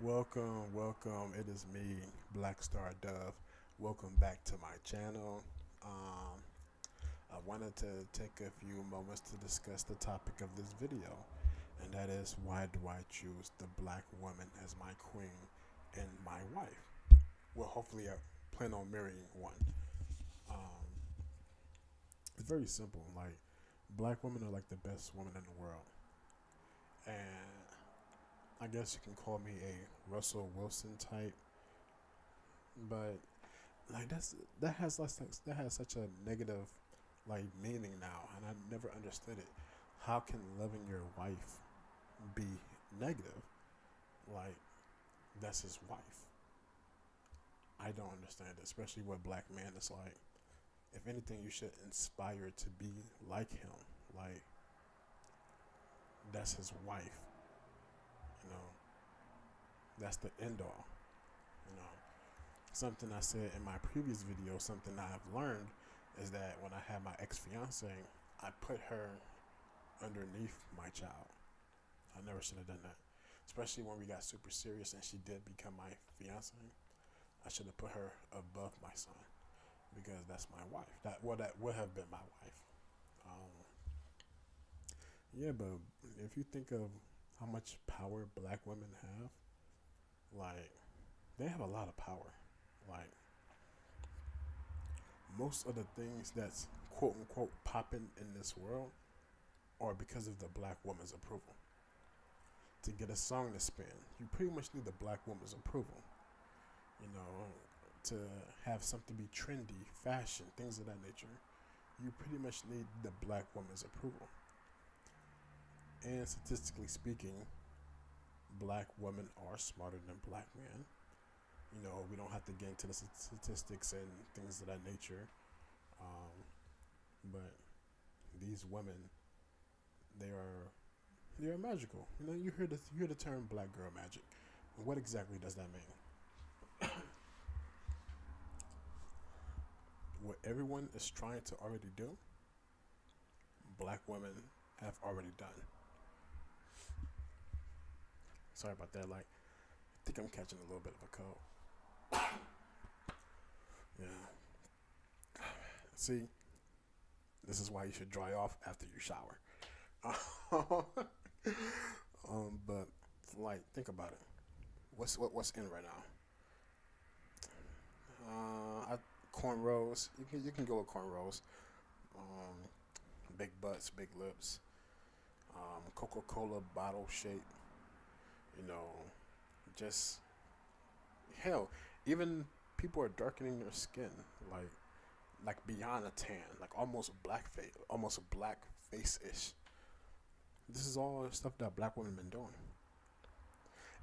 Welcome. It is me, Black Star Dove. Welcome back to my channel. Um, I wanted to take a few moments to discuss the topic of this video, and that is why do I choose the black woman as my queen and my wife? Well, hopefully, I plan on marrying one. Um, it's very simple. Like, black women are like the best women in the world, and I guess you can call me a Russell Wilson type, but like that has such a negative like meaning now, and I never understood it. How can loving your wife be negative? Like that's his wife. I don't understand it, especially what black man is like. If anything, you should inspire to be like him. Like that's his wife. You know, that's the end all. You know, something I said in my previous video, something I've learned is that when I had my ex fiance, I put her underneath my child. I never should have done that. Especially when we got super serious and she did become my fiance. I should have put her above my son because that's my wife. That would have been my wife. Um, yeah, but if you think of how much power black women have, like they have a lot of power. Like most of the things that's quote unquote popping in this world are because of the black woman's approval. To get a song to spin, you pretty much need the black woman's approval. You know, to have something be trendy, fashion, things of that nature, you pretty much need the black woman's approval. And statistically speaking, black women are smarter than black men. You know, we don't have to get into the statistics and things of that nature. Um, but these women, they are they are magical. You know, you hear the term black girl magic. What exactly does that mean? What everyone is trying to already do, black women have already done. Sorry about that. Like, I think I'm catching a little bit of a cold. Yeah. See, this is why you should dry off after you shower. But like, think about it. What's in right now? Cornrows. You can go with cornrows. Um, big butts, big lips. Coca-Cola bottle shape. You know, just hell. Even people are darkening their skin, like beyond a tan, like almost black face, almost a black face ish. This is all stuff that black women been doing,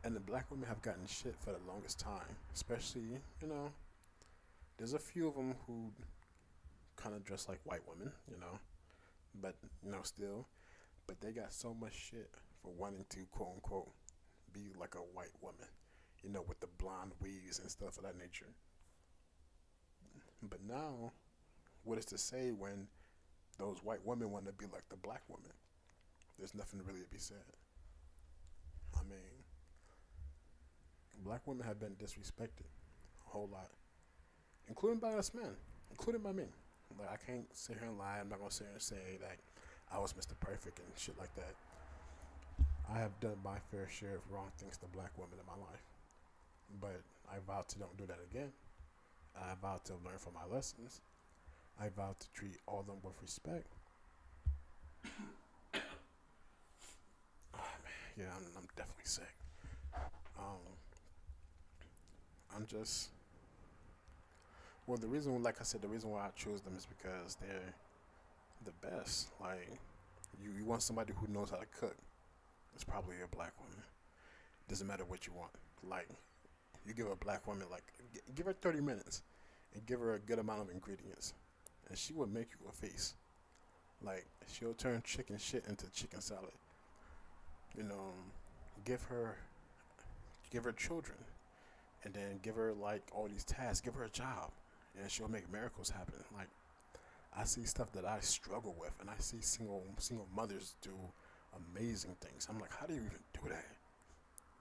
and the black women have gotten shit for the longest time. Especially, you know, there's a few of them who kind of dress like white women, you know, but still, but they got so much shit for wanting to quote unquote be like a white woman, with the blonde weaves and stuff of that nature. But now, what is to say when those white women want to be like the black woman? There's nothing really to be said. I mean, black women have been disrespected a whole lot, including by us men, including by me. Like I can't sit here and lie. I'm not gonna sit here and say that I was Mr. Perfect and shit like that. I have done my fair share of wrong things to black women in my life, but I vow to don't do that again. I vow to learn from my lessons. I vow to treat all of them with respect. Oh, man, yeah, I'm definitely sick. Um, I'm just well. The reason, like I said, the reason why I chose them is because they're the best. Like you want somebody who knows how to cook. It's probably a black woman. Doesn't matter what you want. Like you give a black woman like give her 30 minutes and give her a good amount of ingredients, and she will make you a face. Like she'll turn chicken shit into chicken salad. You know, give her give her children, and then give her like all these tasks. Give her a job, and she'll make miracles happen. Like I see stuff that I struggle with, and I see single mothers do amazing things. I'm like, how do you even do that?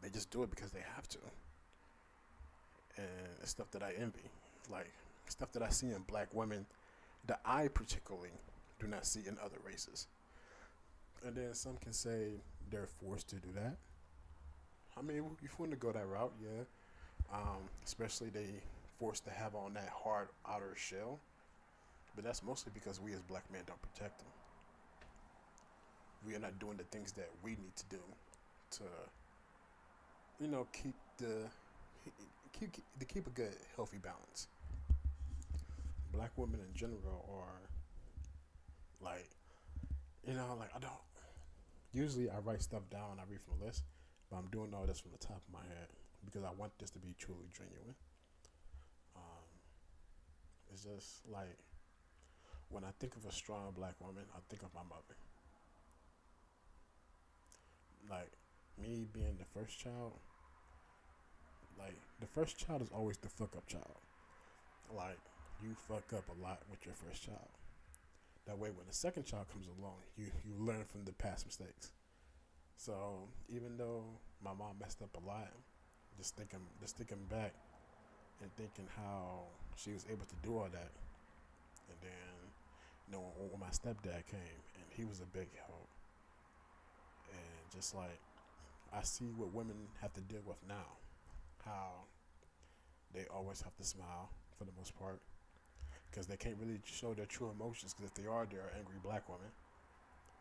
They just do it because they have to, and it's stuff that I envy, like stuff that I see in black women that I particularly do not see in other races. And then some can say they're forced to do that. I mean, if you want to go that route, yeah. Especially they forced to have on that hard outer shell, but that's mostly because we as black men don't protect them. We are not doing the things that we need to do to, keep keep a good healthy balance. Black women in general are like, like I don't. Usually I write stuff down. I read from a list, but I'm doing all this from the top of my head because I want this to be truly genuine. Um, it's just like when I think of a strong black woman, I think of my mother. Like me being the first child, like the first child is always the fuck up child. Like you fuck up a lot with your first child. That way, when the second child comes along, you learn from the past mistakes. So even though my mom messed up a lot, just thinking back and thinking how she was able to do all that, and then when my stepdad came and he was a big help, and just like I see what women have to deal with now, how they always have to smile for the most part because they can't really show their true emotions because if they are, they're angry black women,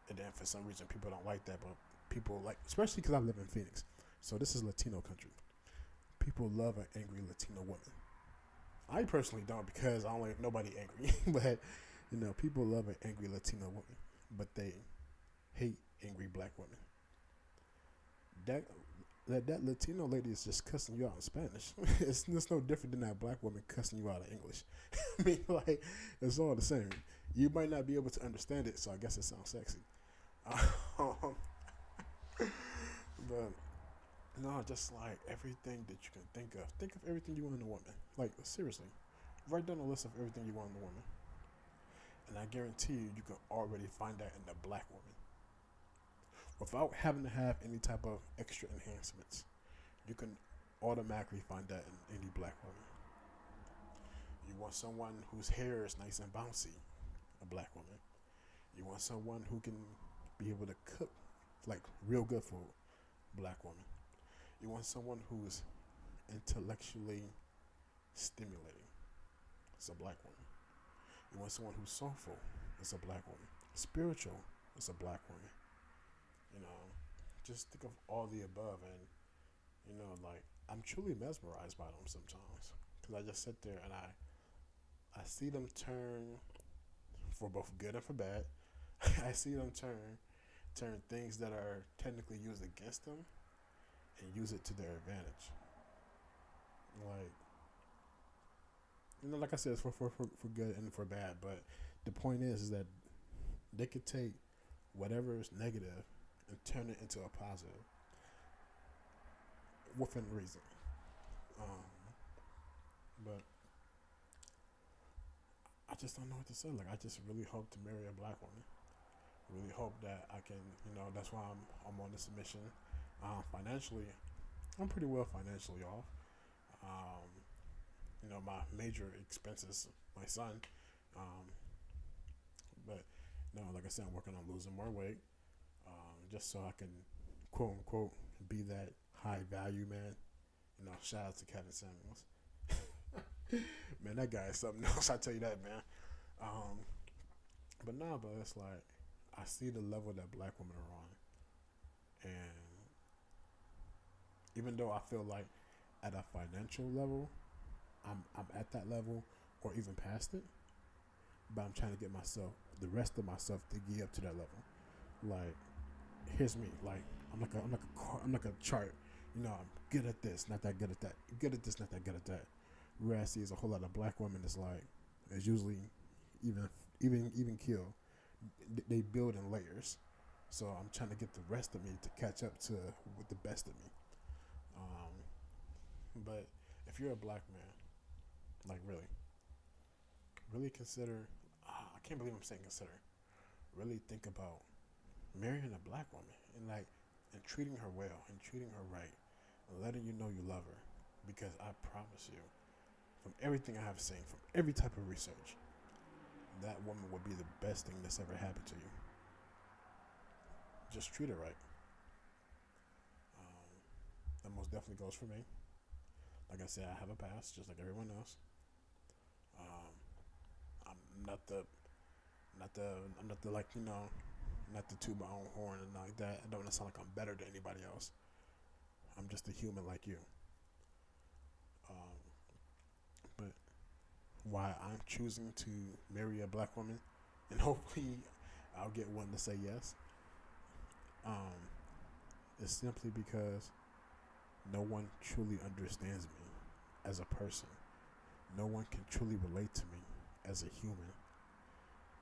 and then for some reason people don't like that, but people like, especially because I live in Phoenix, so this is Latino country. People love an angry Latino woman. I personally don't because I don't like nobody angry, but people love an angry Latino woman, but they hate angry black women. That that Latino lady is just cussing you out in Spanish. It's no different than that black woman cussing you out in English. I mean, like it's all the same. You might not be able to understand it, so I guess it sounds sexy. Um, but no, just like everything that you can think of. Think of everything you want in a woman. Like seriously, write down a list of everything you want in a woman, and I guarantee you can already find that in the black woman without having to have any type of extra enhancements. You can automatically find that in any black woman. You want someone whose hair is nice and bouncy, a black woman. You want someone who can be able to cook like real good food, black woman. You want someone who's intellectually stimulating, it's a black woman. You want someone who's soulful, it's a black woman. Spiritual, it's a black woman. You know, just think of all the above, and like I'm truly mesmerized by them sometimes because I just sit there and I see them turn for both good and for bad. I see them turn things that are technically used against them and use it to their advantage. Like like I said, it's for good and for bad. But the point is that they could take whatever is negative and turn it into a positive within reason. Um, but I just don't know what to say. Like I just really hope to marry a black woman. Really hope that I can. That's why I'm on this mission. Financially, I'm pretty well financially off. Um, my major expenses, my son. Um, but no, like I said, I'm working on losing more weight, just so I can, quote unquote, be that high value man. Shout out to Kevin Samuels. Man, that guy is something else. I tell you that, man. Um, but nah, but it's like I see the level that black women are on, and even though I feel like at a financial level, I'm at that level or even past it, but I'm trying to get myself, the rest of myself, to get up to that level. Like, here's me. Like, I'm like a chart. I'm good at this, not that good at that. Good at this, not that good at that. Where I see is a whole lot of black women is like, is usually even kill. They build in layers. So I'm trying to get the rest of me to catch up to with the best of me. But if you're a black man, like really consider. I can't believe I'm saying consider. Really think about marrying a black woman and treating her well and treating her right letting you know you love her. Because I promise you, from everything I have seen, from every type of research, that woman would be the best thing that's ever happened to you. Just treat her right. Um, that most definitely goes for me. Like I said, I have a past, just like everyone else. Um, I'm not the, not the, I'm not the, like, not to toot my own horn and like that. I don't want to sound like I'm better than anybody else. I'm just a human like you. Um, but why I'm choosing to marry a black woman, and hopefully I'll get one to say yes, um, is simply because no one truly understands me as a person. No one can truly relate to me as a human,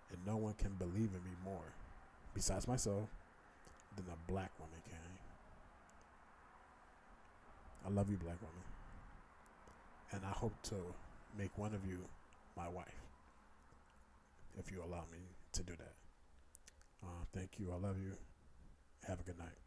and no one can believe in me more, besides myself, than a black woman can. I love you, black woman, and I hope to make one of you my wife, if you allow me to do that. Thank you. I love you. Have a good night.